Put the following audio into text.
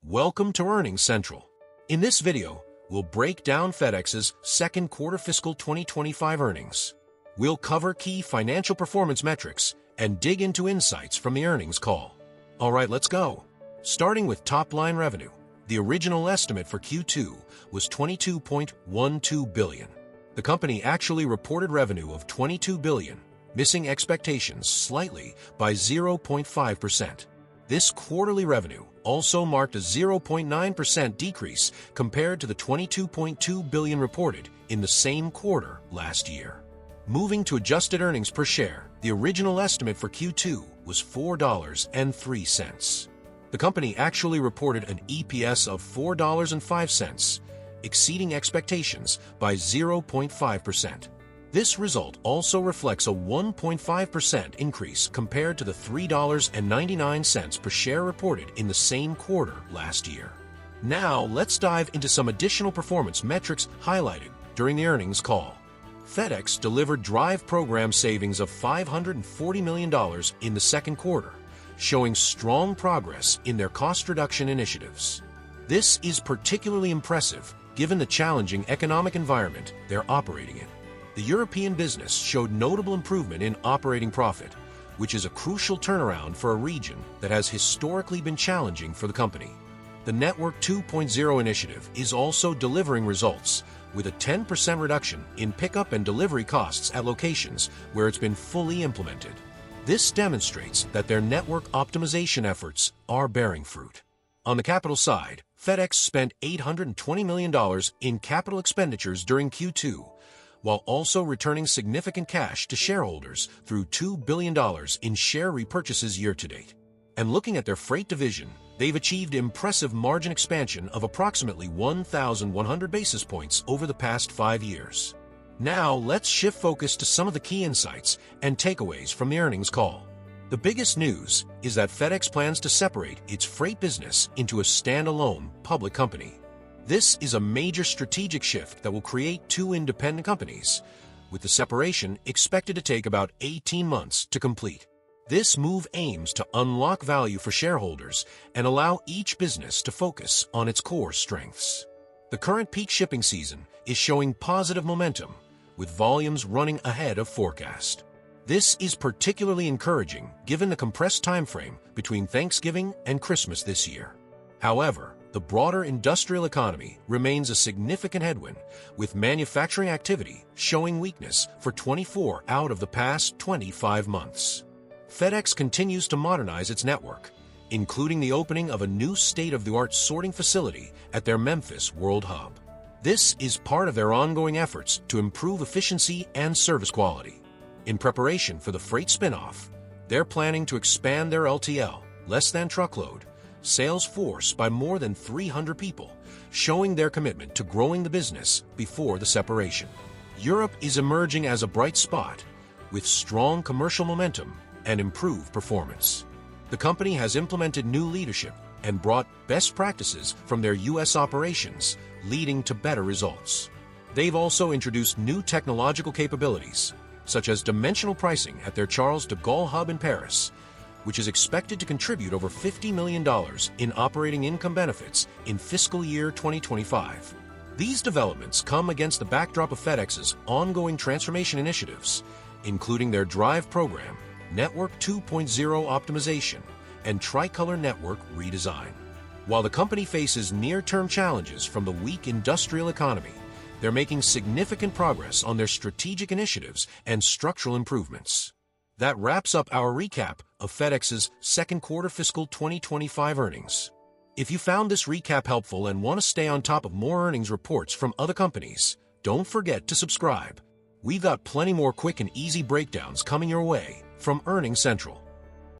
Welcome to Earnings Central. In this video, we'll break down FedEx's second quarter fiscal 2025 earnings. We'll cover key financial performance metrics and dig into insights from the earnings call. All right, let's go. Starting with top-line revenue, the original estimate for Q2 was $22.12 billion. The company actually reported revenue of $22 billion, missing expectations slightly by 0.5%. This quarterly revenue also marked a 0.9% decrease compared to the $22.2 billion reported in the same quarter last year. Moving to adjusted earnings per share, the original estimate for Q2 was $4.03. The company actually reported an EPS of $4.05, exceeding expectations by 0.5%. This result also reflects a 1.5% increase compared to the $3.99 per share reported in the same quarter last year. Now, let's dive into some additional performance metrics highlighted during the earnings call. FedEx delivered Drive program savings of $540 million in the second quarter, showing strong progress in their cost reduction initiatives. This is particularly impressive given the challenging economic environment they're operating in. The European business showed notable improvement in operating profit, which is a crucial turnaround for a region that has historically been challenging for the company. The Network 2.0 initiative is also delivering results, with a 10% reduction in pickup and delivery costs at locations where it's been fully implemented. This demonstrates that their network optimization efforts are bearing fruit. On the capital side, FedEx spent $820 million in capital expenditures during Q2, while also returning significant cash to shareholders through $2 billion in share repurchases year-to-date. And looking at their freight division, they've achieved impressive margin expansion of approximately 1,100 basis points over the past 5 years. Now, let's shift focus to some of the key insights and takeaways from the earnings call. The biggest news is that FedEx plans to separate its freight business into a standalone public company. This is a major strategic shift that will create two independent companies, with the separation expected to take about 18 months to complete. This move aims to unlock value for shareholders and allow each business to focus on its core strengths. The current peak shipping season is showing positive momentum, with volumes running ahead of forecast. This is particularly encouraging given the compressed timeframe between Thanksgiving and Christmas this year. However, the broader industrial economy remains a significant headwind, with manufacturing activity showing weakness for 24 out of the past 25 months. FedEx continues to modernize its network, including the opening of a new state-of-the-art sorting facility at their Memphis World Hub. This is part of their ongoing efforts to improve efficiency and service quality. In preparation for the freight spin-off, they're planning to expand their LTL, less-than-truckload, sales force by more than 300 people, showing their commitment to growing the business before the separation. Europe is emerging as a bright spot, with strong commercial momentum and improved performance. The company has implemented new leadership and brought best practices from their U.S. operations, leading to better results. They've also introduced new technological capabilities, such as dimensional pricing at their Charles de Gaulle hub in Paris, which is expected to contribute over $50 million in operating income benefits in fiscal year 2025. These developments come against the backdrop of FedEx's ongoing transformation initiatives, including their Drive program, Network 2.0 optimization, and Tricolor network redesign. While the company faces near-term challenges from the weak industrial economy, they're making significant progress on their strategic initiatives and structural improvements. That wraps up our recap of FedEx's second quarter fiscal 2025 earnings. If you found this recap helpful and want to stay on top of more earnings reports from other companies, don't forget to subscribe. We've got plenty more quick and easy breakdowns coming your way from Earnings Central.